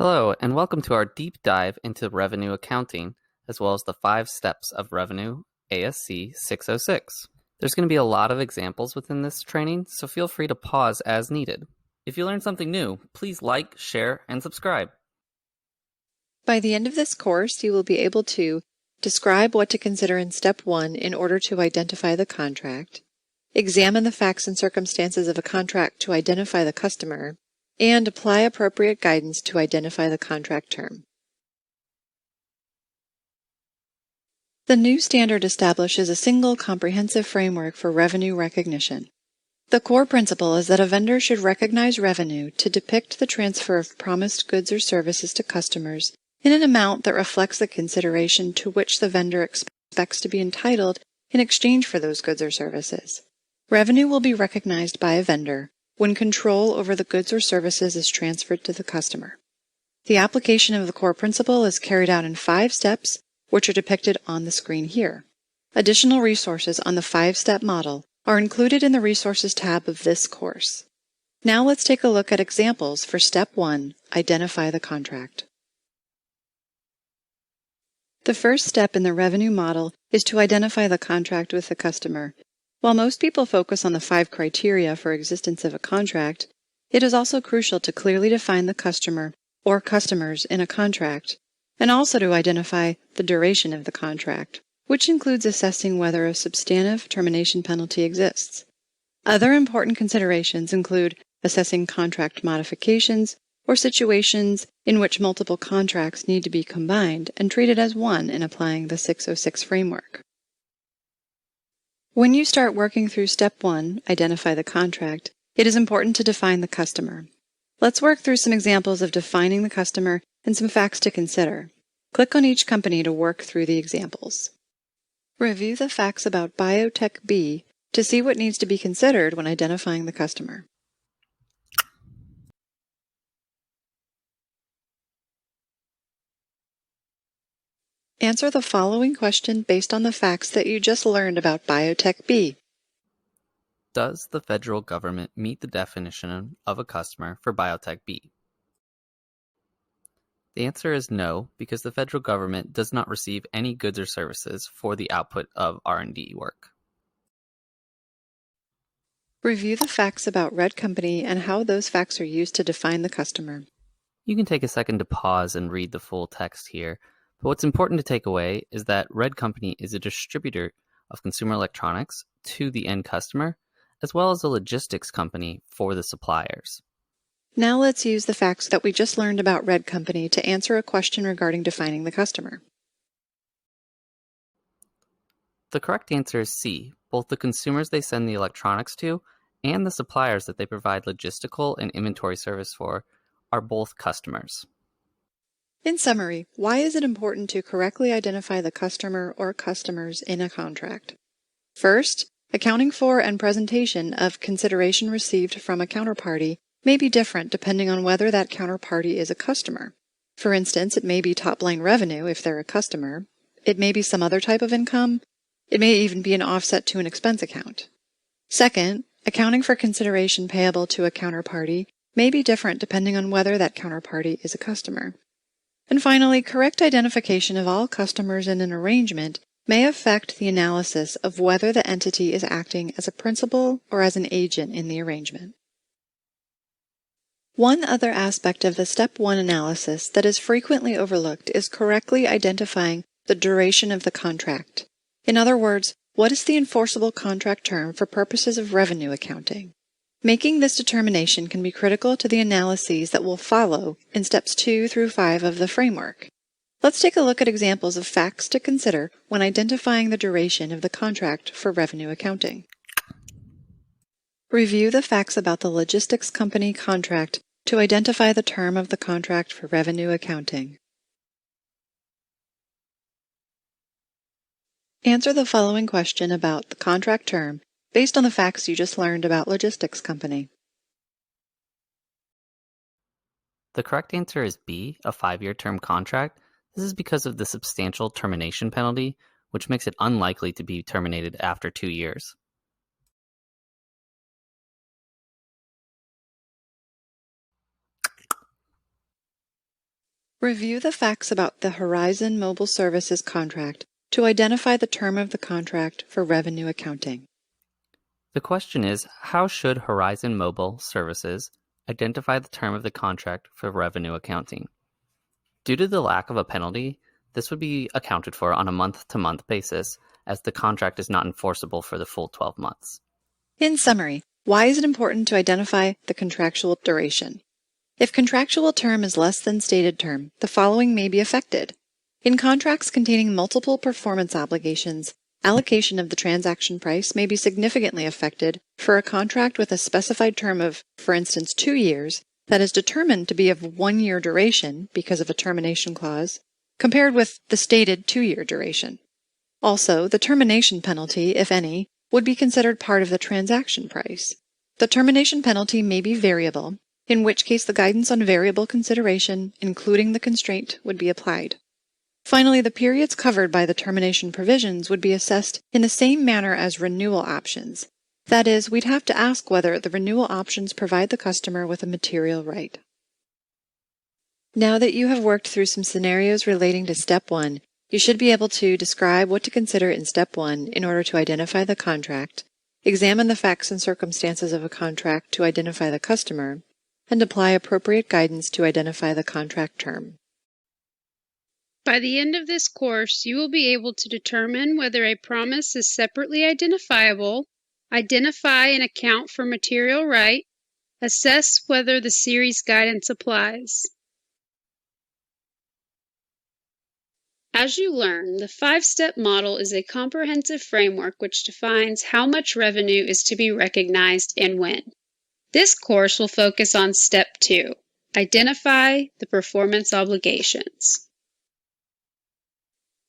Hello, and welcome to our deep dive into revenue accounting, as well as the 5 steps of revenue ASC 606. There's going to be a lot of examples within this training, so feel free to pause as needed. If you learned something new, please like, share, and subscribe. By the end of this course, you will be able to describe what to consider in Step 1 in order to identify the contract, examine the facts and circumstances of a contract to identify the customer, and apply appropriate guidance to identify the contract term. The new standard establishes a single comprehensive framework for revenue recognition. The core principle is that a vendor should recognize revenue to depict the transfer of promised goods or services to customers in an amount that reflects the consideration to which the vendor expects to be entitled in exchange for those goods or services. Revenue will be recognized by a vendor when control over the goods or services is transferred to the customer. The application of the core principle is carried out in 5 steps, which are depicted on the screen here. Additional resources on the 5-step model are included in the Resources tab of this course. Now let's take a look at examples for Step 1, Identify the Contract. The first step in the revenue model is to identify the contract with the customer. While most people focus on the 5 criteria for existence of a contract, it is also crucial to clearly define the customer or customers in a contract, and also to identify the duration of the contract, which includes assessing whether a substantive termination penalty exists. Other important considerations include assessing contract modifications or situations in which multiple contracts need to be combined and treated as one in applying the 606 framework. When you start working through Step 1, Identify the Contract, it is important to define the customer. Let's work through some examples of defining the customer and some facts to consider. Click on each company to work through the examples. Review the facts about Biotech B to see what needs to be considered when identifying the customer. Answer the following question based on the facts that you just learned about Biotech B. Does the federal government meet the definition of a customer for Biotech B? The answer is no, because the federal government does not receive any goods or services for the output of R&D work. Review the facts about Red Company and how those facts are used to define the customer. You can take a second to pause and read the full text here, but what's important to take away is that Red Company is a distributor of consumer electronics to the end customer, as well as a logistics company for the suppliers. Now let's use the facts that we just learned about Red Company to answer a question regarding defining the customer. The correct answer is C. Both the consumers they send the electronics to and the suppliers that they provide logistical and inventory service for are both customers. In summary, why is it important to correctly identify the customer or customers in a contract? First, accounting for and presentation of consideration received from a counterparty may be different depending on whether that counterparty is a customer. For instance, it may be top-line revenue if they're a customer. It may be some other type of income. It may even be an offset to an expense account. Second, accounting for consideration payable to a counterparty may be different depending on whether that counterparty is a customer. And finally, correct identification of all customers in an arrangement may affect the analysis of whether the entity is acting as a principal or as an agent in the arrangement. One other aspect of the Step 1 analysis that is frequently overlooked is correctly identifying the duration of the contract. In other words, what is the enforceable contract term for purposes of revenue accounting? Making this determination can be critical to the analyses that will follow in Steps 2 through 5 of the framework. Let's take a look at examples of facts to consider when identifying the duration of the contract for revenue accounting. Review the facts about the logistics company contract to identify the term of the contract for revenue accounting. Answer the following question about the contract term based on the facts you just learned about logistics company. The correct answer is B, a 5-year term contract. This is because of the substantial termination penalty, which makes it unlikely to be terminated after 2 years. Review the facts about the Horizon Mobile Services contract to identify the term of the contract for revenue accounting. The question is, how should Horizon Mobile Services identify the term of the contract for revenue accounting? Due to the lack of a penalty, this would be accounted for on a month-to-month basis, as the contract is not enforceable for the full 12 months. In summary, why is it important to identify the contractual duration? If contractual term is less than stated term, the following may be affected. In contracts containing multiple performance obligations, allocation of the transaction price may be significantly affected for a contract with a specified term of, for instance, 2 years, that is determined to be of 1-year duration because of a termination clause, compared with the stated 2-year duration. Also, the termination penalty, if any, would be considered part of the transaction price. The termination penalty may be variable, in which case the guidance on variable consideration, including the constraint, would be applied. Finally, the periods covered by the termination provisions would be assessed in the same manner as renewal options. That is, we'd have to ask whether the renewal options provide the customer with a material right. Now that you have worked through some scenarios relating to Step 1, you should be able to describe what to consider in Step 1 in order to identify the contract, examine the facts and circumstances of a contract to identify the customer, and apply appropriate guidance to identify the contract term. By the end of this course, you will be able to determine whether a promise is separately identifiable, identify and account for material right, assess whether the series guidance applies. As you learn, the 5-step model is a comprehensive framework which defines how much revenue is to be recognized and when. This course will focus on Step 2, identify the performance obligations.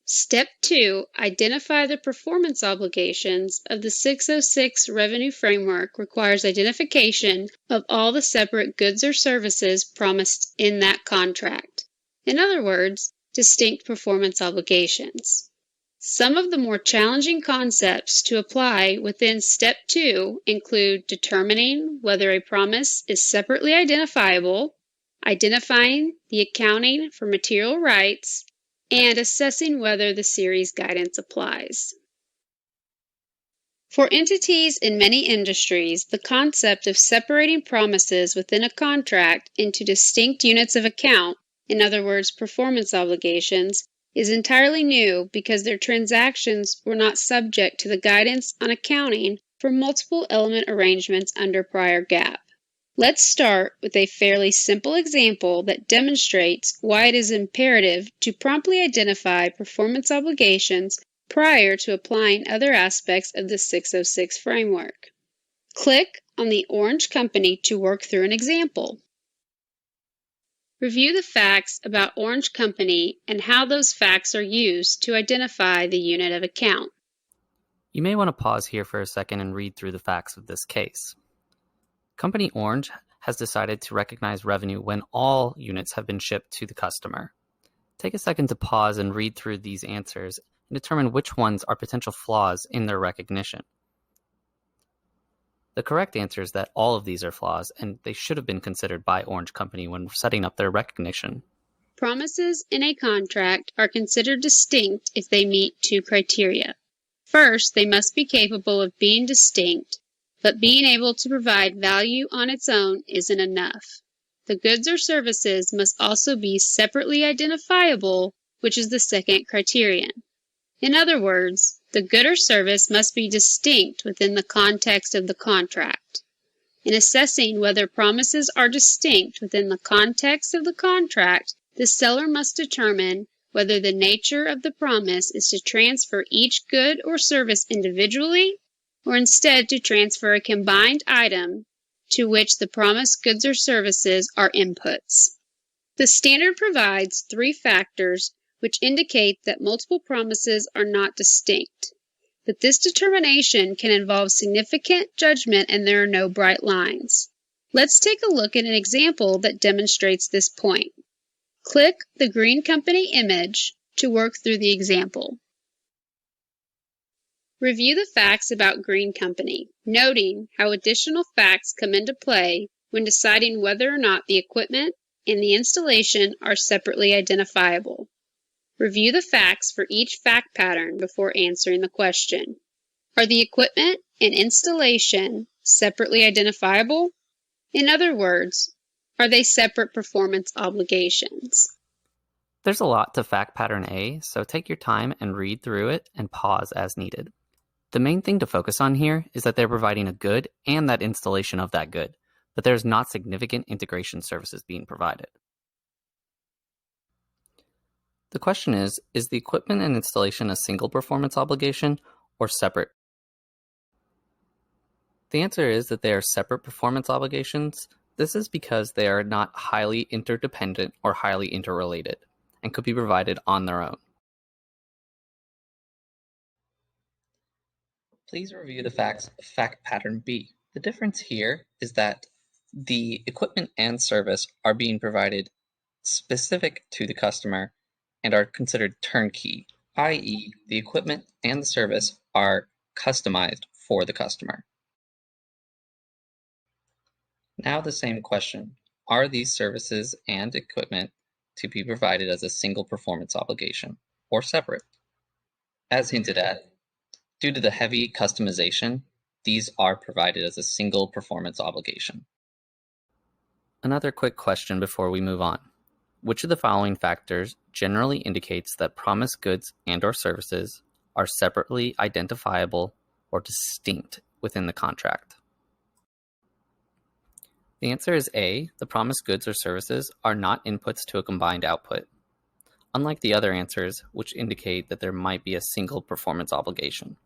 Step 2, identify the performance obligations of the 606 Revenue Framework requires identification of all the separate goods or services promised in that contract. In other words, distinct performance obligations. Some of the more challenging concepts to apply within Step 2 include determining whether a promise is separately identifiable, identifying the accounting for material rights, and assessing whether the series guidance applies. For entities in many industries, the concept of separating promises within a contract into distinct units of account, in other words, performance obligations, is entirely new because their transactions were not subject to the guidance on accounting for multiple element arrangements under prior GAAP. Let's start with a fairly simple example that demonstrates why it is imperative to promptly identify performance obligations prior to applying other aspects of the 606 framework. Click on the orange company to work through an example. Review the facts about Orange Company and how those facts are used to identify the unit of account. You may want to pause here for a second and read through the facts of this case. Company Orange has decided to recognize revenue when all units have been shipped to the customer. Take a second to pause and read through these answers and determine which ones are potential flaws in their recognition. The correct answer is that all of these are flaws, and they should have been considered by Orange Company when setting up their recognition. Promises in a contract are considered distinct if they meet 2 criteria. First, they must be capable of being distinct, but being able to provide value on its own isn't enough. The goods or services must also be separately identifiable, which is the second criterion. In other words, the good or service must be distinct within the context of the contract. In assessing whether promises are distinct within the context of the contract, the seller must determine whether the nature of the promise is to transfer each good or service individually, or instead to transfer a combined item to which the promised goods or services are inputs. The standard provides 3 factors which indicate that multiple promises are not distinct. But this determination can involve significant judgment and there are no bright lines. Let's take a look at an example that demonstrates this point. Click the Green Company image to work through the example. Review the facts about Green Company, noting how additional facts come into play when deciding whether or not the equipment, and the installation are separately identifiable. Review the facts for each fact pattern before answering the question. Are the equipment and installation separately identifiable? In other words, are they separate performance obligations? There's a lot to fact pattern A, so take your time and read through it and pause as needed. The main thing to focus on here is that they're providing a good and that installation of that good, but there's not significant integration services being provided. The question is the equipment and installation a single performance obligation or separate? The answer is that they are separate performance obligations. This is because they are not highly interdependent or highly interrelated and could be provided on their own. Please review the facts of fact pattern B. The difference here is that the equipment and service are being provided specific to the customer and are considered turnkey, i.e., the equipment and the service are customized for the customer. Now the same question. Are these services and equipment to be provided as a single performance obligation or separate? As hinted at, due to the heavy customization, these are provided as a single performance obligation. Another quick question before we move on. Which of the following factors generally indicates that promised goods and/or services are separately identifiable or distinct within the contract? The answer is A, the promised goods or services are not inputs to a combined output, unlike the other answers, which indicate that there might be a single performance obligation.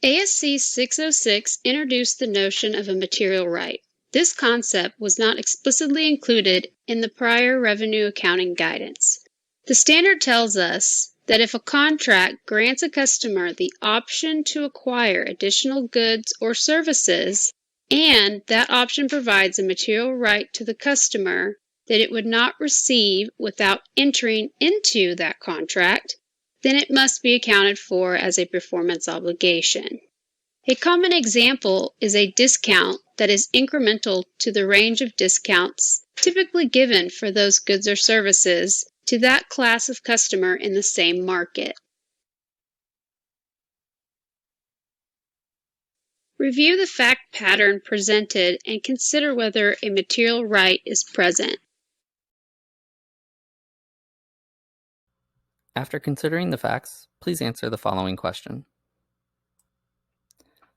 ASC 606 introduced the notion of a material right. This concept was not explicitly included in the prior revenue accounting guidance. The standard tells us that if a contract grants a customer the option to acquire additional goods or services, and that option provides a material right to the customer that it would not receive without entering into that contract, then it must be accounted for as a performance obligation. A common example is a discount that is incremental to the range of discounts typically given for those goods or services to that class of customer in the same market. Review the fact pattern presented and consider whether a material right is present. After considering the facts, please answer the following question.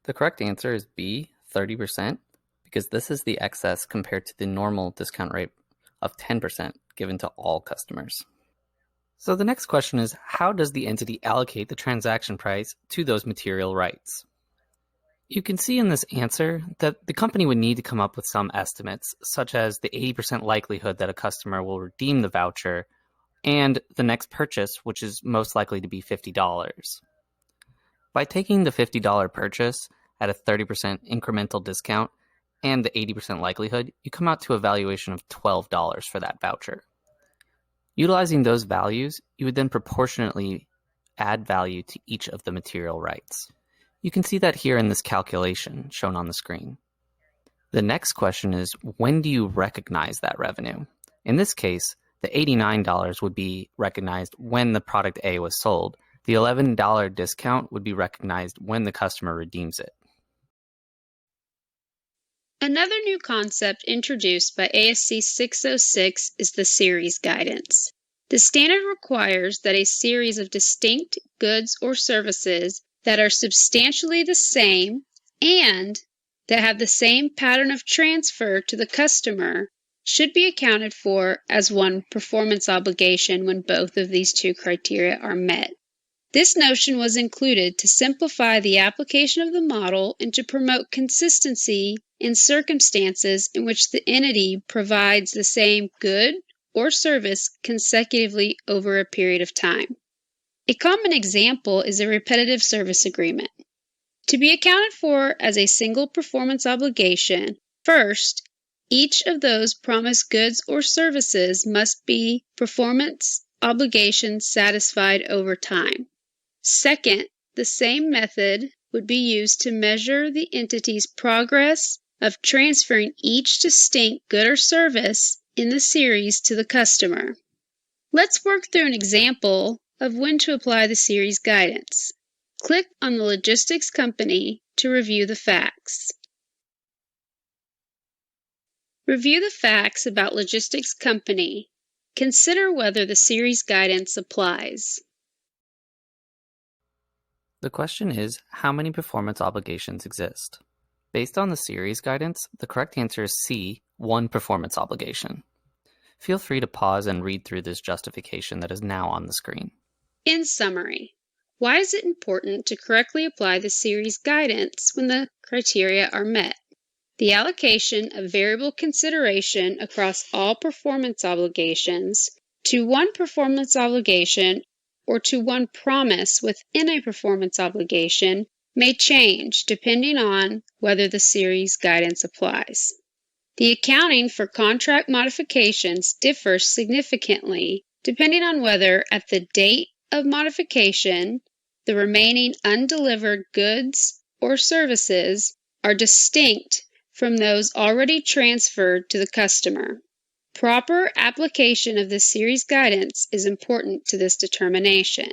The correct answer is B, 30%, because this is the excess compared to the normal discount rate of 10% given to all customers. So the next question is, how does the entity allocate the transaction price to those material rights? You can see in this answer that the company would need to come up with some estimates, such as the 80% likelihood that a customer will redeem the voucher and the next purchase, which is most likely to be $50. By taking the $50 purchase at a 30% incremental discount and the 80% likelihood, you come out to a valuation of $12 for that voucher. Utilizing those values, you would then proportionately add value to each of the material rights. You can see that here in this calculation shown on the screen. The next question is, when do you recognize that revenue? In this case, the $89 would be recognized when the product A was sold. The $11 discount would be recognized when the customer redeems it. Another new concept introduced by ASC 606 is the series guidance. The standard requires that a series of distinct goods or services that are substantially the same and that have the same pattern of transfer to the customer should be accounted for as one performance obligation when both of these two criteria are met. This notion was included to simplify the application of the model and to promote consistency in circumstances in which the entity provides the same good or service consecutively over a period of time. A common example is a repetitive service agreement. To be accounted for as a single performance obligation, first, each of those promised goods or services must be performance obligations satisfied over time. Second, the same method would be used to measure the entity's progress of transferring each distinct good or service in the series to the customer. Let's work through an example of when to apply the series guidance. Click on the logistics company to review the facts. Review the facts about logistics company. Consider whether the series guidance applies. The question is, how many performance obligations exist? Based on the series guidance, the correct answer is C, 1 performance obligation. Feel free to pause and read through this justification that is now on the screen. In summary, why is it important to correctly apply the series guidance when the criteria are met? The allocation of variable consideration across all performance obligations to one performance obligation or to one promise within a performance obligation may change depending on whether the series guidance applies. The accounting for contract modifications differs significantly depending on whether at the date of modification, the remaining undelivered goods or services are distinct from those already transferred to the customer. Proper application of the series guidance is important to this determination.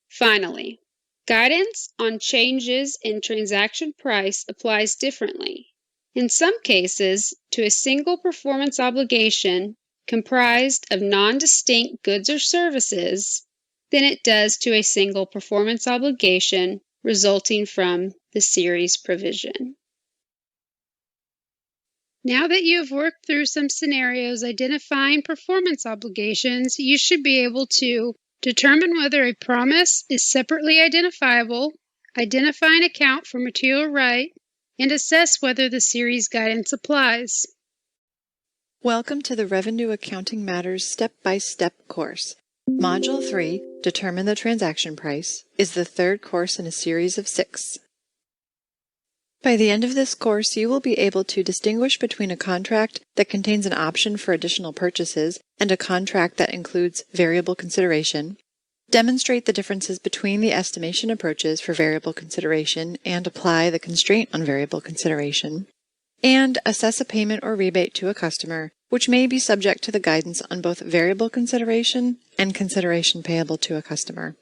Finally, guidance on changes in transaction price applies differently. In some cases, to a single performance obligation comprised of non-distinct goods or services than it does to a single performance obligation resulting from the series provision. Now that you have worked through some scenarios identifying performance obligations, you should be able to determine whether a promise is separately identifiable, identify and account for material right, and assess whether the series guidance applies. Welcome to the Revenue Accounting Matters Step-by-Step course. Module 3, Determine the Transaction Price, is the third course in a series of 6. By the end of this course, you will be able to distinguish between a contract that contains an option for additional purchases and a contract that includes variable consideration, demonstrate the differences between the estimation approaches for variable consideration and apply the constraint on variable consideration, and assess a payment or rebate to a customer, which may be subject to the guidance on both variable consideration and consideration payable to a customer.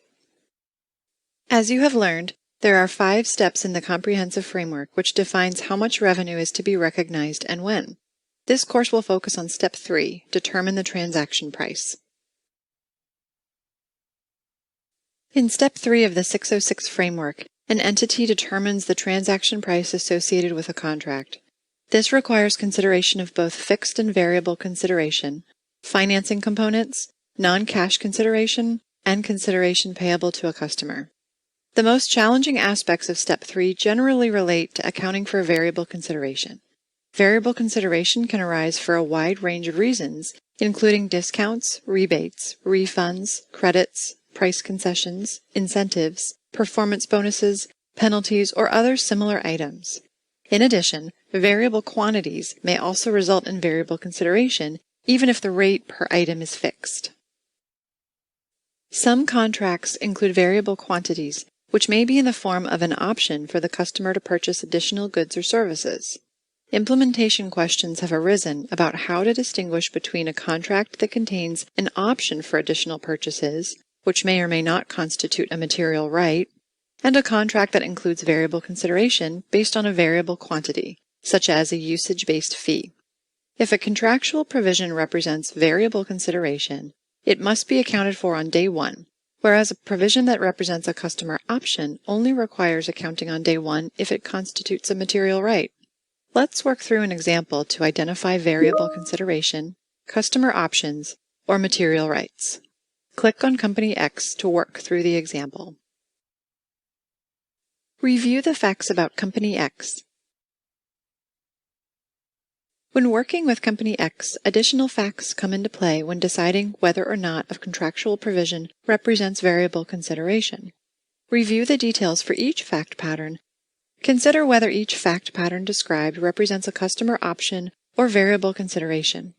As you have learned, there are 5 steps in the comprehensive framework which defines how much revenue is to be recognized and when. This course will focus on Step 3, Determine the Transaction Price. In Step 3 of the 606 framework, an entity determines the transaction price associated with a contract. This requires consideration of both fixed and variable consideration, financing components, non-cash consideration, and consideration payable to a customer. The most challenging aspects of Step 3 generally relate to accounting for variable consideration. Variable consideration can arise for a wide range of reasons, including discounts, rebates, refunds, credits, price concessions, incentives, performance bonuses, penalties, or other similar items. In addition, variable quantities may also result in variable consideration, even if the rate per item is fixed. Some contracts include variable quantities, which may be in the form of an option for the customer to purchase additional goods or services. Implementation questions have arisen about how to distinguish between a contract that contains an option for additional purchases, which may or may not constitute a material right, and a contract that includes variable consideration based on a variable quantity, such as a usage-based fee. If a contractual provision represents variable consideration, it must be accounted for on day 1, whereas a provision that represents a customer option only requires accounting on day 1 if it constitutes a material right. Let's work through an example to identify variable consideration, customer options, or material rights. Click on Company X to work through the example. Review the facts about Company X. When working with Company X, additional facts come into play when deciding whether or not a contractual provision represents variable consideration. Review the details for each fact pattern. Consider whether each fact pattern described represents a customer option or variable consideration,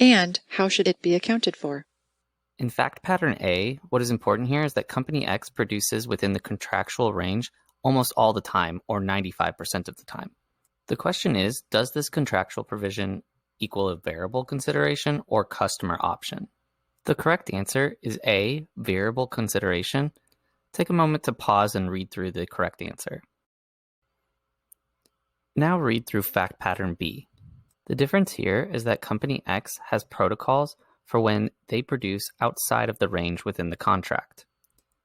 and how should it be accounted for. In fact pattern A, what is important here is that Company X produces within the contractual range almost all the time, or 95% of the time. The question is, does this contractual provision equal a variable consideration or customer option? The correct answer is A, variable consideration. Take a moment to pause and read through the correct answer. Now read through fact pattern B. The difference here is that Company X has protocols for when they produce outside of the range within the contract.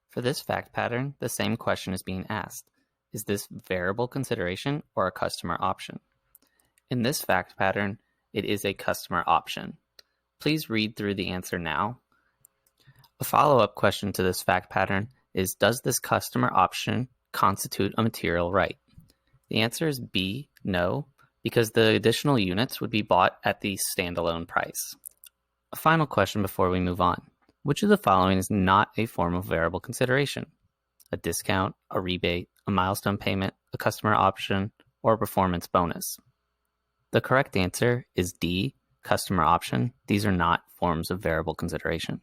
For this fact pattern, the same question is being asked. Is this variable consideration or a customer option? In this fact pattern, it is a customer option. Please read through the answer now. A follow-up question to this fact pattern is, does this customer option constitute a material right? The answer is B, no, because the additional units would be bought at the standalone price. A final question before we move on. Which of the following is not a form of variable consideration? A discount, a rebate, a milestone payment, a customer option, or a performance bonus? The correct answer is D, customer option. These are not forms of variable consideration.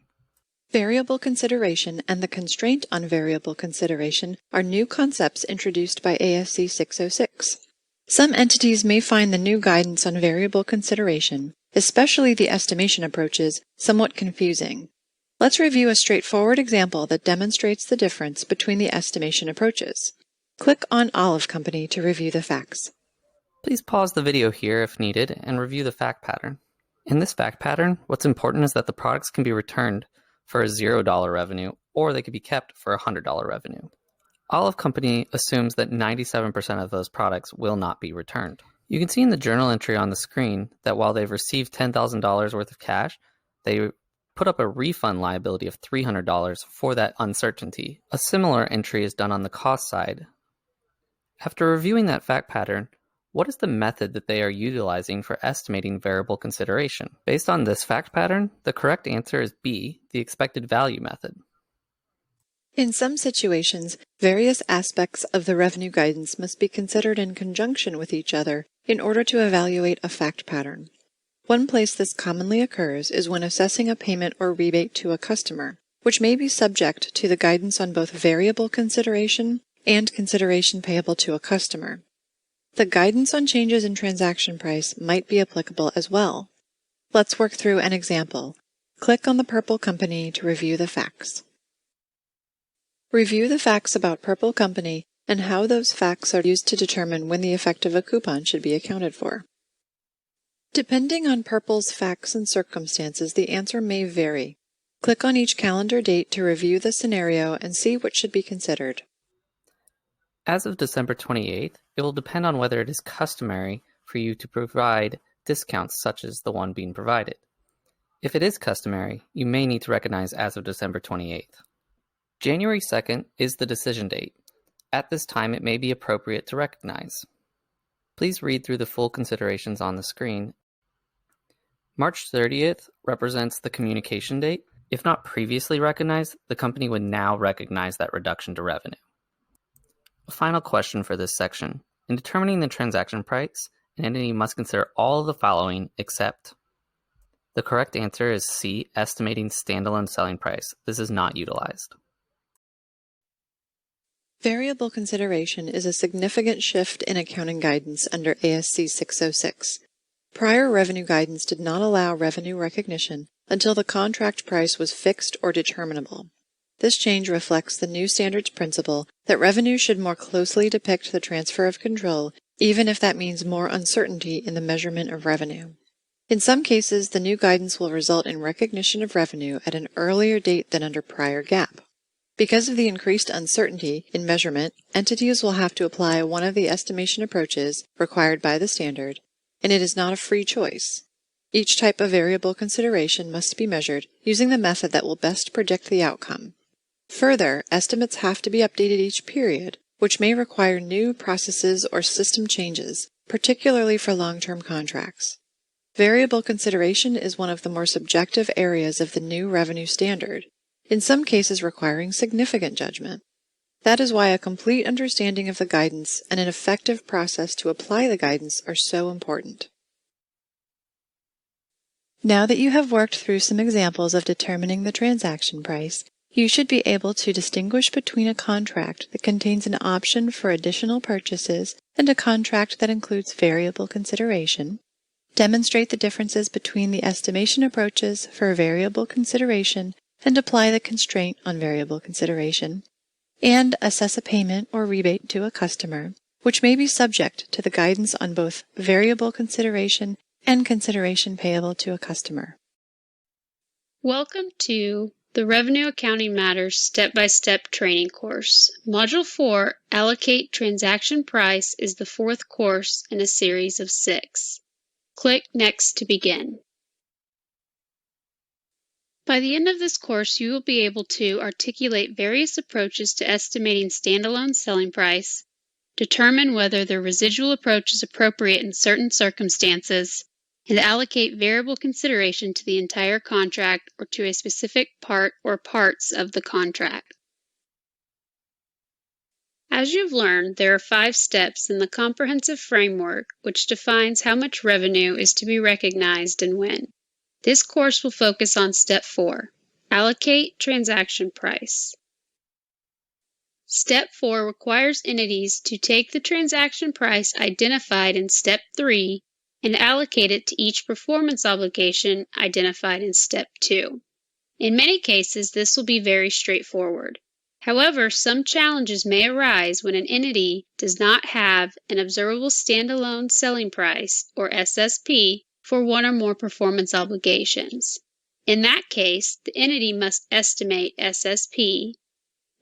Variable consideration and the constraint on variable consideration are new concepts introduced by ASC 606. Some entities may find the new guidance on variable consideration, especially the estimation approaches, somewhat confusing. Let's review a straightforward example that demonstrates the difference between the estimation approaches. Click on Olive Company to review the facts. Please pause the video here if needed and review the fact pattern. In this fact pattern, what's important is that the products can be returned for a $0 revenue, or they could be kept for a $100 revenue. Olive Company assumes that 97% of those products will not be returned. You can see in the journal entry on the screen that while they've received $10,000 worth of cash, they put up a refund liability of $300 for that uncertainty. A similar entry is done on the cost side. After reviewing that fact pattern, what is the method that they are utilizing for estimating variable consideration? Based on this fact pattern, the correct answer is B, the expected value method. In some situations, various aspects of the revenue guidance must be considered in conjunction with each other in order to evaluate a fact pattern. One place this commonly occurs is when assessing a payment or rebate to a customer, which may be subject to the guidance on both variable consideration and consideration payable to a customer. The guidance on changes in transaction price might be applicable as well. Let's work through an example. Click on the Purple Company to review the facts. Review the facts about Purple Company and how those facts are used to determine when the effect of a coupon should be accounted for. Depending on Purple's facts and circumstances, the answer may vary. Click on each calendar date to review the scenario and see what should be considered. As of December 28th, it will depend on whether it is customary for you to provide discounts such as the one being provided. If it is customary, you may need to recognize as of December 28th. January 2nd is the decision date. At this time, it may be appropriate to recognize. Please read through the full considerations on the screen. March 30th represents the communication date. If not previously recognized, the company would now recognize that reduction to revenue. A final question for this section. In determining the transaction price, an entity must consider all of the following except. The correct answer is C, estimating standalone selling price. This is not utilized. Variable consideration is a significant shift in accounting guidance under ASC 606. Prior revenue guidance did not allow revenue recognition until the contract price was fixed or determinable. This change reflects the new standards principle that revenue should more closely depict the transfer of control, even if that means more uncertainty in the measurement of revenue. In some cases, the new guidance will result in recognition of revenue at an earlier date than under prior GAAP. Because of the increased uncertainty in measurement, entities will have to apply one of the estimation approaches required by the standard, and it is not a free choice. Each type of variable consideration must be measured using the method that will best predict the outcome. Further, estimates have to be updated each period, which may require new processes or system changes, particularly for long-term contracts. Variable consideration is one of the more subjective areas of the new revenue standard, in some cases requiring significant judgment. That is why a complete understanding of the guidance and an effective process to apply the guidance are so important. Now that you have worked through some examples of determining the transaction price, you should be able to distinguish between a contract that contains an option for additional purchases and a contract that includes variable consideration, demonstrate the differences between the estimation approaches for variable consideration and apply the constraint on variable consideration, and assess a payment or rebate to a customer, which may be subject to the guidance on both variable consideration and consideration payable to a customer. Welcome to the Revenue Accounting Matters Step-by-Step Training Course. Module 4, Allocate Transaction Price, is the fourth course in a series of 6. Click Next to begin. By the end of this course, you will be able to articulate various approaches to estimating standalone selling price, determine whether the residual approach is appropriate in certain circumstances, and allocate variable consideration to the entire contract or to a specific part or parts of the contract. As you've learned, there are 5 steps in the comprehensive framework which defines how much revenue is to be recognized and when. This course will focus on Step 4, Allocate Transaction Price. Step 4 requires entities to take the transaction price identified in Step 3 and allocate it to each performance obligation identified in Step 2. In many cases, this will be very straightforward. However, some challenges may arise when an entity does not have an observable standalone selling price, or SSP, for one or more performance obligations. In that case, the entity must estimate SSP.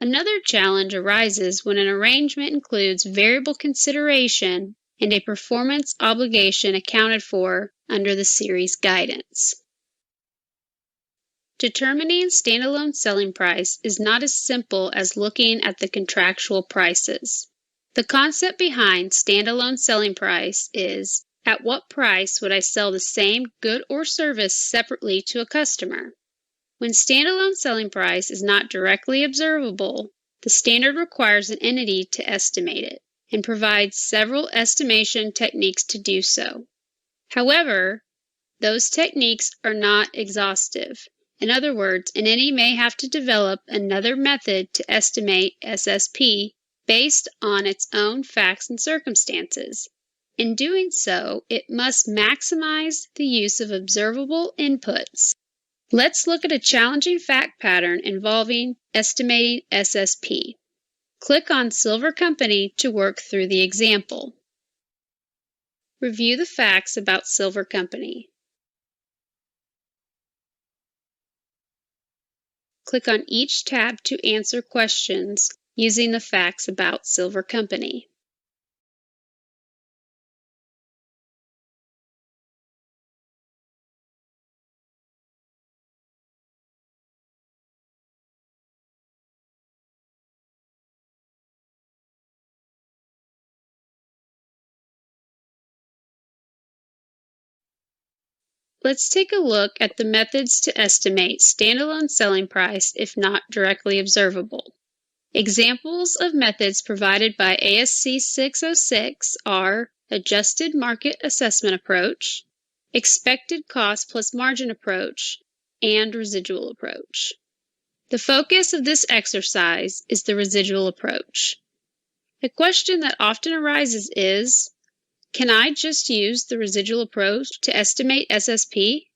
Another challenge arises when an arrangement includes variable consideration and a performance obligation accounted for under the series guidance. Determining standalone selling price is not as simple as looking at the contractual prices. The concept behind standalone selling price is, at what price would I sell the same good or service separately to a customer? When standalone selling price is not directly observable, the standard requires an entity to estimate it and provides several estimation techniques to do so. However, those techniques are not exhaustive. In other words, an entity may have to develop another method to estimate SSP based on its own facts and circumstances. In doing so, it must maximize the use of observable inputs. Let's look at a challenging fact pattern involving estimating SSP. Click on Silver Company to work through the example. Review the facts about Silver Company. Click on each tab to answer questions using the facts about Silver Company. Let's take a look at the methods to estimate standalone selling price if not directly observable. Examples of methods provided by ASC 606 are Adjusted Market Assessment Approach, Expected Cost plus Margin Approach, and Residual Approach. The focus of this exercise is the residual approach. A question that often arises is, can I just use the residual approach to estimate SSP?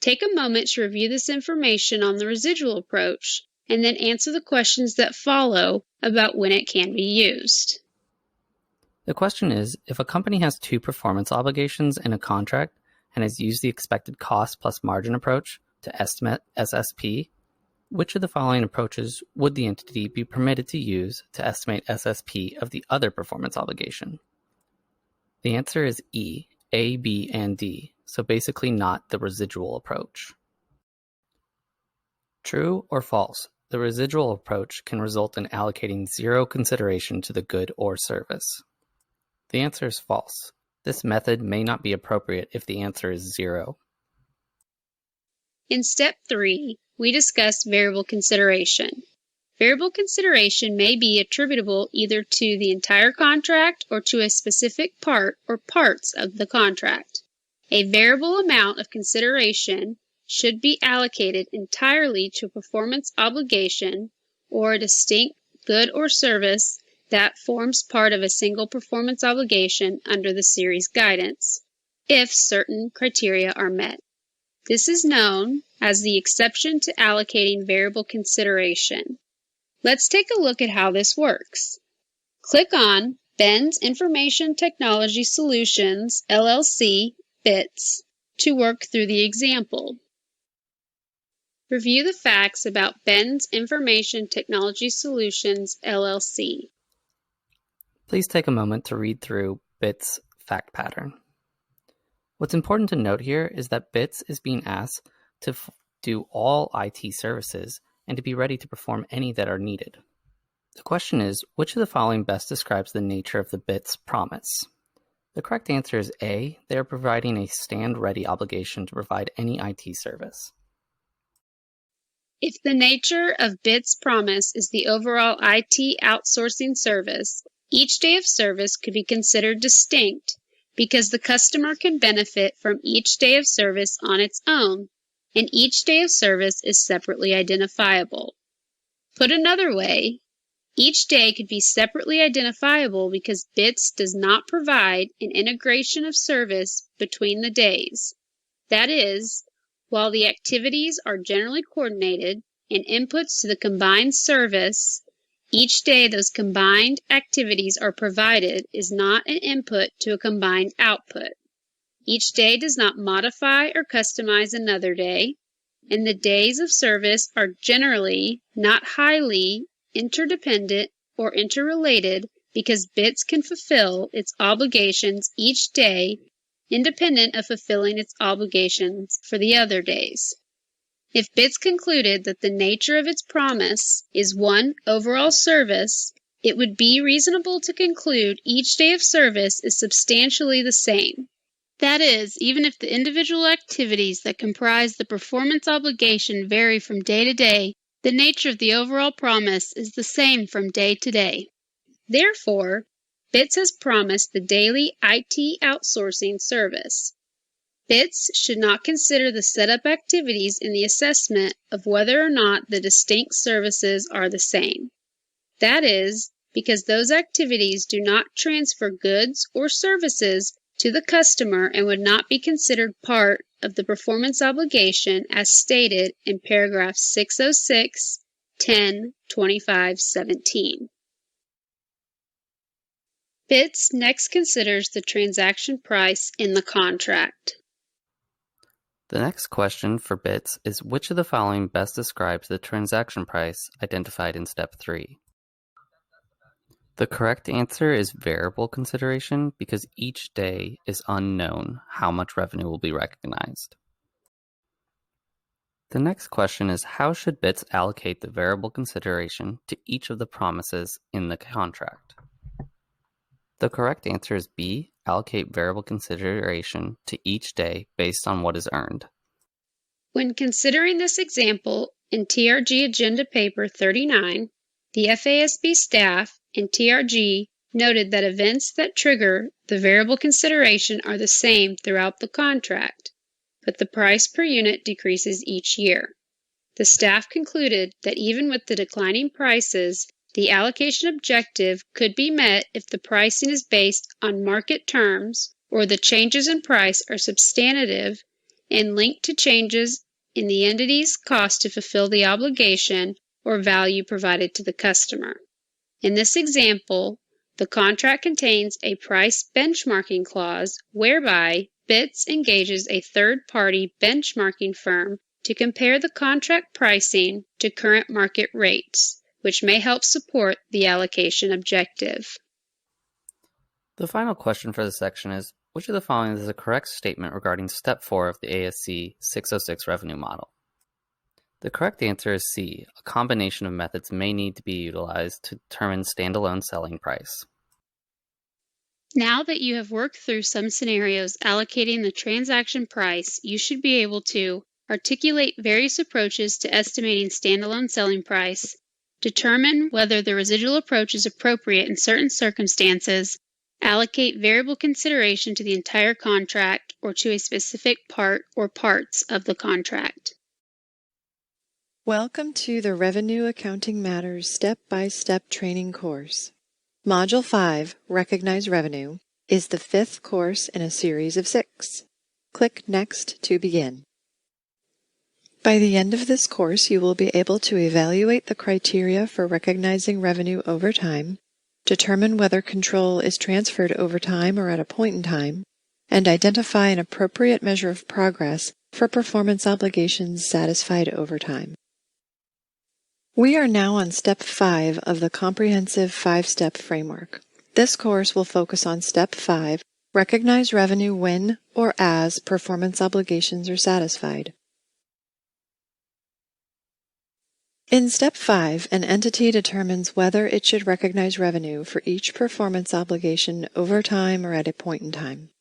Take a moment to review this information on the residual approach and then answer the questions that follow about when it can be used. The question is, if a company has 2 performance obligations in a contract and has used the expected cost plus margin approach to estimate SSP, which of the following approaches would the entity be permitted to use to estimate SSP of the other performance obligation? The answer is E, A, B, and D, so basically not the residual approach. True or false, the residual approach can result in allocating 0 consideration to the good or service. The answer is false. This method may not be appropriate if the answer is 0. In Step 3, we discussed variable consideration. Variable consideration may be attributable either to the entire contract or to a specific part or parts of the contract. A variable amount of consideration should be allocated entirely to a performance obligation or a distinct good or service that forms part of a single performance obligation under the series guidance. if certain criteria are met. This is known as the exception to allocating variable consideration. Let's take a look at how this works. Click on Ben's Information Technology Solutions, LLC, BITS, to work through the example. Review the facts about Ben's Information Technology Solutions, LLC. Please take a moment to read through BITS fact pattern. What's important to note here is that BITS is being asked to do all IT services and to be ready to perform any that are needed. The question is, which of the following best describes the nature of the BITS promise? The correct answer is A, they are providing a stand-ready obligation to provide any IT service. If the nature of BITS promise is the overall IT outsourcing service, each day of service could be considered distinct because the customer can benefit from each day of service on its own, and each day of service is separately identifiable. Put another way, each day could be separately identifiable because BITS does not provide an integration of service between the days. That is, while the activities are generally coordinated and inputs to the combined service, each day those combined activities are provided is not an input to a combined output. Each day does not modify or customize another day, and the days of service are generally not highly interdependent or interrelated because BITS can fulfill its obligations each day independent of fulfilling its obligations for the other days. If BITS concluded that the nature of its promise is one overall service, it would be reasonable to conclude each day of service is substantially the same. That is, even if the individual activities that comprise the performance obligation vary from day to day, the nature of the overall promise is the same from day to day. Therefore, BITS has promised the daily IT outsourcing service. BITS should not consider the setup activities in the assessment of whether or not the distinct services are the same. That is, because those activities do not transfer goods or services to the customer and would not be considered part of the performance obligation as stated in paragraph 606, 10, 25, 17. BITS next considers the transaction price in the contract. The next question for BITS is which of the following best describes the transaction price identified in step 3? The correct answer is variable consideration because each day is unknown how much revenue will be recognized. The next question is how should BITS allocate the variable consideration to each of the promises in the contract? The correct answer is B, allocate variable consideration to each day based on what is earned. When considering this example in TRG Agenda Paper 39, the FASB staff and TRG noted that events that trigger the variable consideration are the same throughout the contract, but the price per unit decreases each year. The staff concluded that even with the declining prices, the allocation objective could be met if the pricing is based on market terms or the changes in price are substantive and linked to changes in the entity's cost to fulfill the obligation or value provided to the customer. In this example, the contract contains a price benchmarking clause whereby BITS engages a third-party benchmarking firm to compare the contract pricing to current market rates, which may help support the allocation objective. The final question for this section is, which of the following is the correct statement regarding Step 4 of the ASC 606 revenue model? The correct answer is C, a combination of methods may need to be utilized to determine standalone selling price. Now that you have worked through some scenarios allocating the transaction price, you should be able to articulate various approaches to estimating standalone selling price, determine whether the residual approach is appropriate in certain circumstances, allocate variable consideration to the entire contract or to a specific part or parts of the contract. Welcome to the Revenue Accounting Matters Step-by-Step Training course. Module 5, Recognize Revenue, is the 5th course in a series of 6. Click Next to begin. By the end of this course, you will be able to evaluate the criteria for recognizing revenue over time, determine whether control is transferred over time or at a point in time, and identify an appropriate measure of progress for performance obligations satisfied over time. We are now on Step 5 of the comprehensive 5-step framework. This course will focus on Step 5, recognize revenue when or as performance obligations are satisfied. In Step 5, an entity determines whether it should recognize revenue for each performance obligation over time or at a point in time.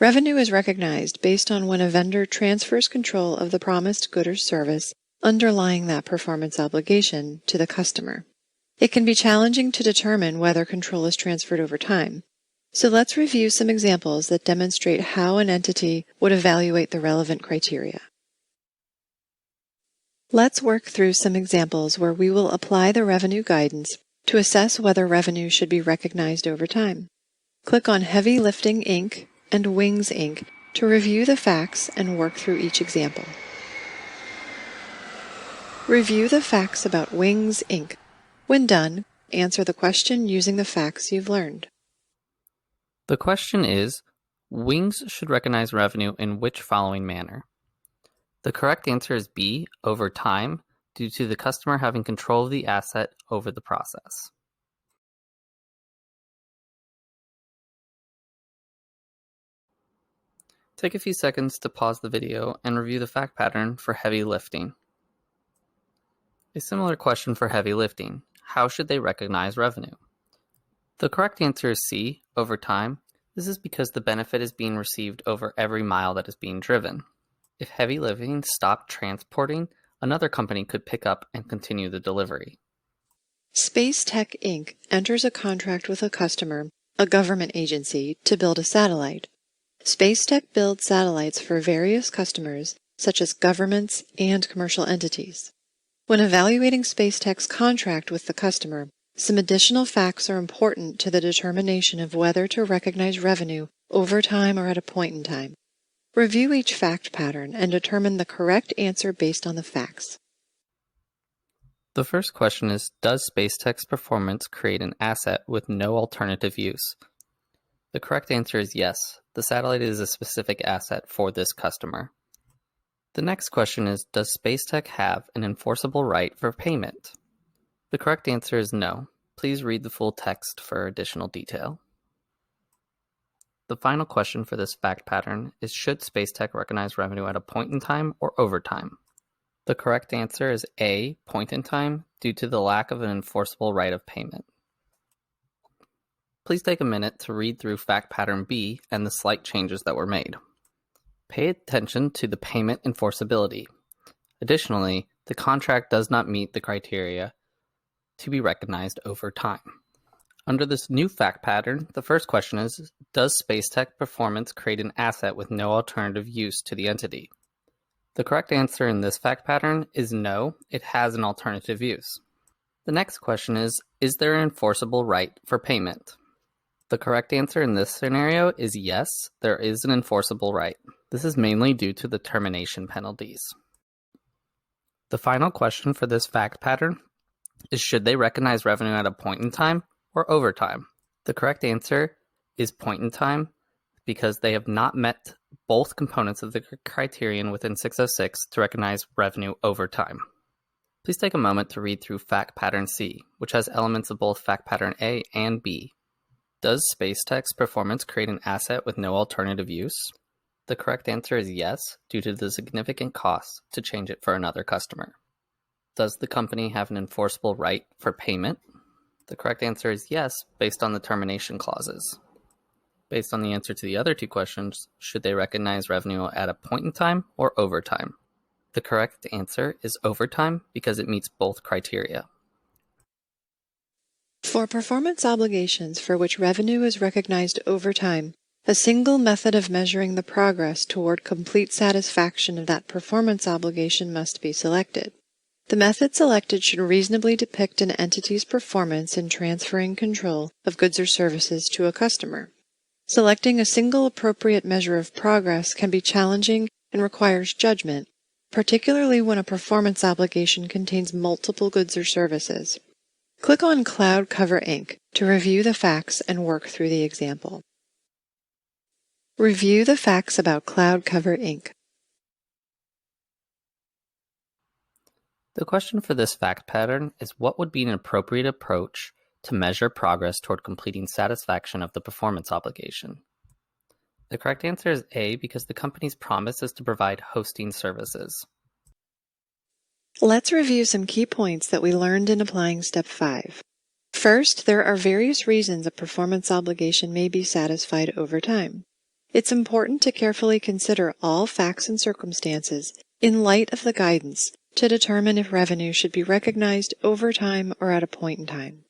Revenue is recognized based on when a vendor transfers control of the promised good or service underlying that performance obligation to the customer. It can be challenging to determine whether control is transferred over time. So let's review some examples that demonstrate how an entity would evaluate the relevant criteria. Let's work through some examples where we will apply the revenue guidance to assess whether revenue should be recognized over time. Click on Heavy Lifting Inc. and Wings Inc. to review the facts and work through each example. Review the facts about Wings Inc. When done, answer the question using the facts you've learned. The question is, Wings should recognize revenue in which following manner? The correct answer is B, over time, due to the customer having control of the asset over the process. Take a few seconds to pause the video and review the fact pattern for heavy lifting. A similar question for heavy lifting. How should they recognize revenue? The correct answer is C, over time. This is because the benefit is being received over every mile that is being driven. If heavy lifting stopped transporting, another company could pick up and continue the delivery. Space Tech Inc. enters a contract with a customer, a government agency, to build a satellite. Space Tech builds satellites for various customers, such as governments and commercial entities. When evaluating Space Tech's contract with the customer, some additional facts are important to the determination of whether to recognize revenue over time or at a point in time. Review each fact pattern and determine the correct answer based on the facts. The first question is, does SpaceTech's performance create an asset with no alternative use? The correct answer is yes. The satellite is a specific asset for this customer. The next question is, does SpaceTech have an enforceable right for payment? The correct answer is no. Please read the full text for additional detail. The final question for this fact pattern is, should SpaceTech recognize revenue at a point in time or over time? The correct answer is A, point in time, due to the lack of an enforceable right of payment. Please take a minute to read through fact pattern B and the slight changes that were made. Pay attention to the payment enforceability. Additionally, the contract does not meet the criteria to be recognized over time. Under this new fact pattern, the first question is, does SpaceTech performance create an asset with no alternative use to the entity? The correct answer in this fact pattern is no, it has an alternative use. The next question is there an enforceable right for payment? The correct answer in this scenario is yes, there is an enforceable right. This is mainly due to the termination penalties. The final question for this fact pattern is, should they recognize revenue at a point in time or over time? The correct answer is point in time because they have not met both components of the criterion within 606 to recognize revenue over time. Please take a moment to read through fact pattern C, which has elements of both fact pattern A and B. Does SpaceTech's performance create an asset with no alternative use? The correct answer is yes, due to the significant cost to change it for another customer. Does the company have an enforceable right for payment? The correct answer is yes, based on the termination clauses. Based on the answer to the other two questions, should they recognize revenue at a point in time or over time? The correct answer is over time because it meets both criteria. For performance obligations for which revenue is recognized over time, a single method of measuring the progress toward complete satisfaction of that performance obligation must be selected. The method selected should reasonably depict an entity's performance in transferring control of goods or services to a customer. Selecting a single appropriate measure of progress can be challenging and requires judgment, particularly when a performance obligation contains multiple goods or services. Click on Cloud Cover Inc. to review the facts and work through the example. Review the facts about Cloud Cover Inc. The question for this fact pattern is, what would be an appropriate approach to measure progress toward completing satisfaction of the performance obligation? The correct answer is A, because the company's promise is to provide hosting services. Let's review some key points that we learned in applying Step 5. First, there are various reasons a performance obligation may be satisfied over time. It's important to carefully consider all facts and circumstances in light of the guidance to determine if revenue should be recognized over time or at a point in time.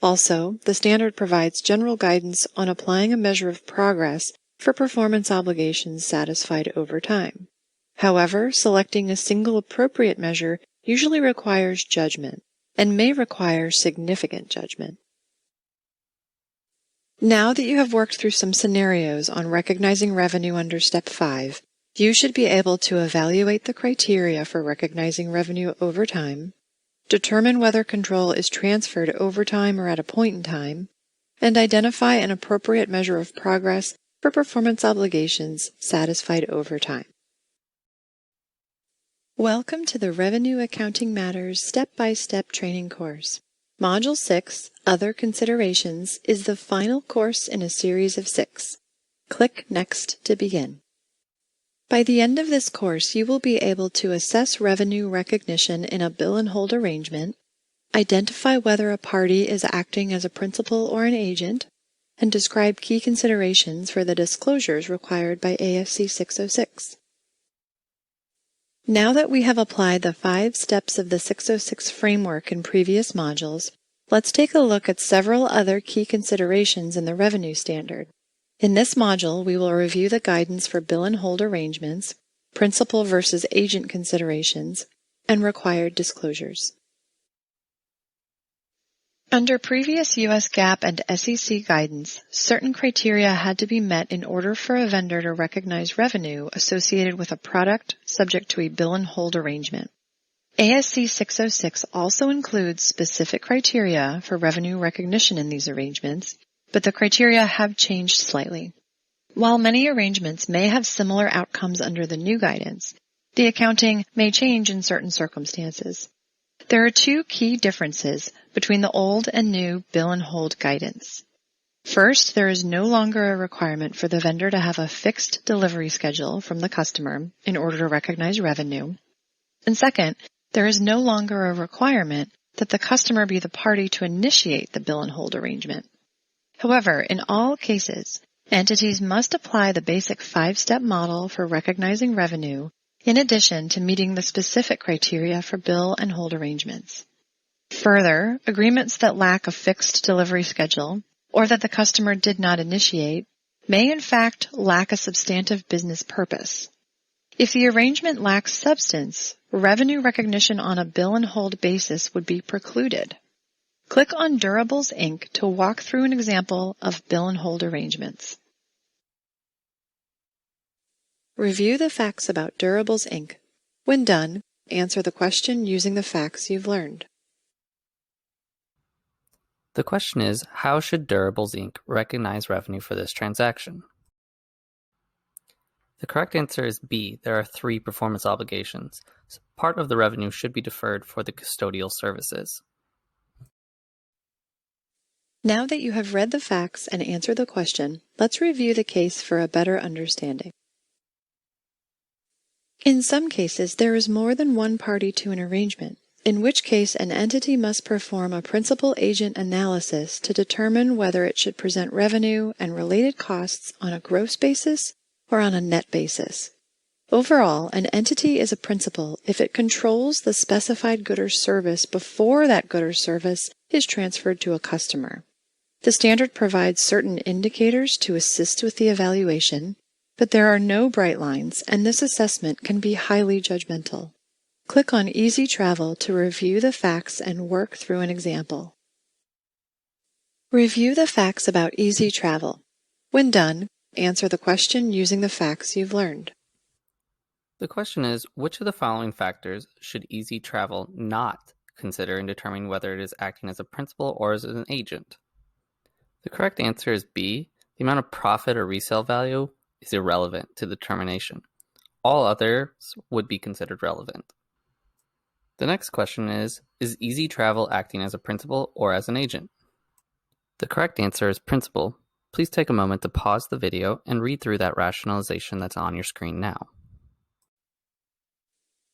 Also, the standard provides general guidance on applying a measure of progress for performance obligations satisfied over time. However, selecting a single appropriate measure usually requires judgment and may require significant judgment. Now that you have worked through some scenarios on recognizing revenue under Step 5, you should be able to evaluate the criteria for recognizing revenue over time, determine whether control is transferred over time or at a point in time, and identify an appropriate measure of progress for performance obligations satisfied over time. Welcome to the Revenue Accounting Matters Step-by-Step Training course. Module 6, Other Considerations, is the final course in a series of 6. Click Next to begin. By the end of this course, you will be able to assess revenue recognition in a bill and hold arrangement, identify whether a party is acting as a principal or an agent, and describe key considerations for the disclosures required by ASC 606. Now that we have applied the 5 steps of the 606 framework in previous modules, let's take a look at several other key considerations in the revenue standard. In this module, we will review the guidance for bill and hold arrangements, principal versus agent considerations, and required disclosures. Under previous U.S. GAAP and SEC guidance, certain criteria had to be met in order for a vendor to recognize revenue associated with a product subject to a bill and hold arrangement. ASC 606 also includes specific criteria for revenue recognition in these arrangements, but the criteria have changed slightly. While many arrangements may have similar outcomes under the new guidance, the accounting may change in certain circumstances. There are 2 key differences between the old and new bill and hold guidance. First, there is no longer a requirement for the vendor to have a fixed delivery schedule from the customer in order to recognize revenue. And second, there is no longer a requirement that the customer be the party to initiate the bill and hold arrangement. However, in all cases, entities must apply the basic 5-step model for recognizing revenue in addition to meeting the specific criteria for bill and hold arrangements. Further, agreements that lack a fixed delivery schedule or that the customer did not initiate may in fact lack a substantive business purpose. If the arrangement lacks substance, revenue recognition on a bill and hold basis would be precluded. Click on Durables Inc. to walk through an example of bill and hold arrangements. Review the facts about Durables Inc. When done, answer the question using the facts you've learned. The question is, how should Durables Inc. recognize revenue for this transaction? The correct answer is B. There are 3 performance obligations, so part of the revenue should be deferred for the custodial services. Now that you have read the facts and answered the question, let's review the case for a better understanding. In some cases, there is more than one party to an arrangement, in which case an entity must perform a principal-agent analysis to determine whether it should present revenue and related costs on a gross basis or on a net basis. Overall, an entity is a principal if it controls the specified good or service before that good or service is transferred to a customer. The standard provides certain indicators to assist with the evaluation, but there are no bright lines, and this assessment can be highly judgmental. Click on Easy Travel to review the facts and work through an example. Review the facts about Easy Travel. When done, answer the question using the facts you've learned. The question is, which of the following factors should Easy Travel not consider in determining whether it is acting as a principal or as an agent? The correct answer is B. The amount of profit or resale value is irrelevant to the determination. All others would be considered relevant. The next question is Easy Travel acting as a principal or as an agent? The correct answer is principal. Please take a moment to pause the video and read through that rationalization that's on your screen now.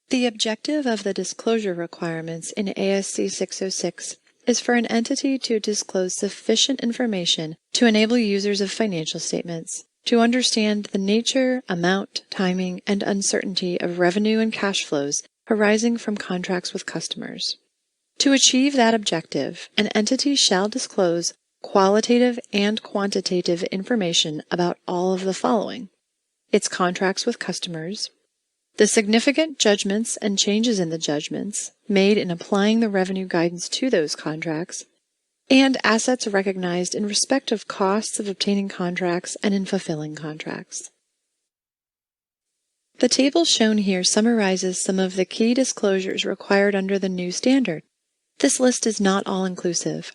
The objective of the disclosure requirements in ASC 606 is for an entity to disclose sufficient information to enable users of financial statements to understand the nature, amount, timing, and uncertainty of revenue and cash flows arising from contracts with customers. To achieve that objective, an entity shall disclose qualitative and quantitative information about all of the following: its contracts with customers, the significant judgments and changes in the judgments made in applying the revenue guidance to those contracts, and assets recognized in respect of costs of obtaining contracts and in fulfilling contracts. The table shown here summarizes some of the key disclosures required under the new standard. This list is not all-inclusive.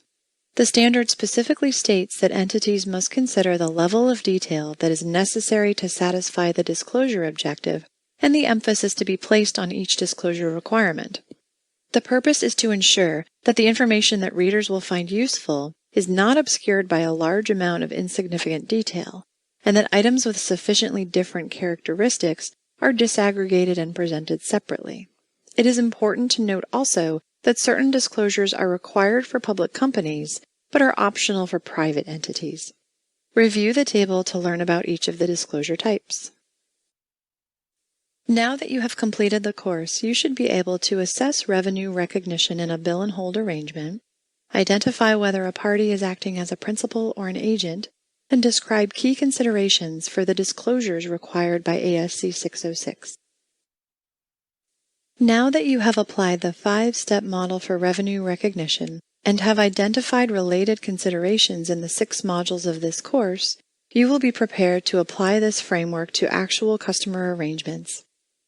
The standard specifically states that entities must consider the level of detail that is necessary to satisfy the disclosure objective and the emphasis to be placed on each disclosure requirement. The purpose is to ensure that the information that readers will find useful is not obscured by a large amount of insignificant detail, and that items with sufficiently different characteristics are disaggregated and presented separately. It is important to note also that certain disclosures are required for public companies, but are optional for private entities. Review the table to learn about each of the disclosure types. Now that you have completed the course, you should be able to assess revenue recognition in a bill and hold arrangement, identify whether a party is acting as a principal or an agent, and describe key considerations for the disclosures required by ASC 606. Now that you have applied the 5-step model for revenue recognition and have identified related considerations in the 6 modules of this course, you will be prepared to apply this framework to actual customer arrangements.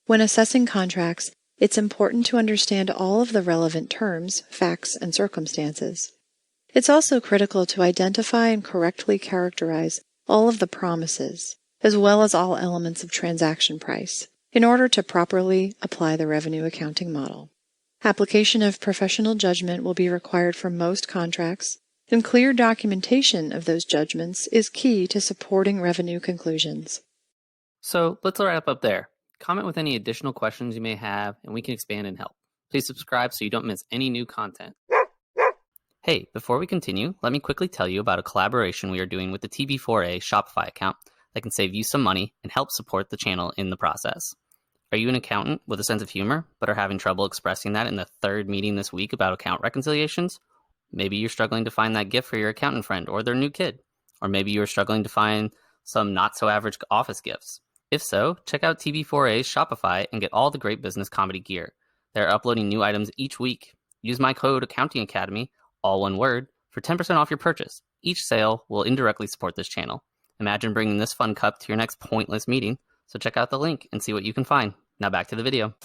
When assessing contracts, it's important to understand all of the relevant terms, facts, and circumstances. It's also critical to identify and correctly characterize all of the promises, as well as all elements of transaction price, in order to properly apply the revenue accounting model. Application of professional judgment will be required for most contracts, and clear documentation of those judgments is key to supporting revenue conclusions. So let's wrap up there. Comment with any additional questions you may have, and we can expand and help. Please subscribe so you don't miss any new content. Hey, before we continue, let me quickly tell you about a collaboration we are doing with the TB4A Shopify account that can save you some money and help support the channel in the process. Are you an accountant with a sense of humor, but are having trouble expressing that in the 3rd meeting this week about account reconciliations? Maybe you're struggling to find that gift for your accountant friend or their new kid. Or maybe you're struggling to find some not-so-average office gifts. If so, check out TB4A's Shopify and get all the great business comedy gear. They're uploading new items each week. Use my code ACCOUNTINGACADEMY, all one word, for 10% off your purchase. Each sale will indirectly support this channel. Imagine bringing this fun cup to your next pointless meeting. So check out the link and see what you can find. Now back to the video.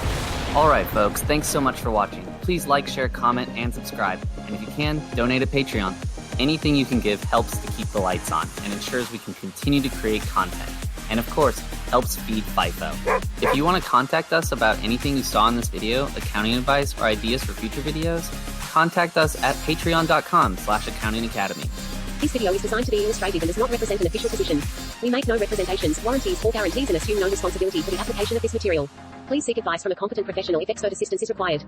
Alright folks, thanks so much for watching. Please like, share, comment, and subscribe. And if you can, donate at Patreon. Anything you can give helps to keep the lights on and ensures we can continue to create content. And of course, helps feed FIFO. If you want to contact us about anything you saw in this video, accounting advice, or ideas for future videos, contact us at patreon.com/accountingacademy. This video is designed to be illustrative and does not represent an official position. We make no representations, warranties, or guarantees and assume no responsibility for the application of this material. Please seek advice from a competent professional if expert assistance is required.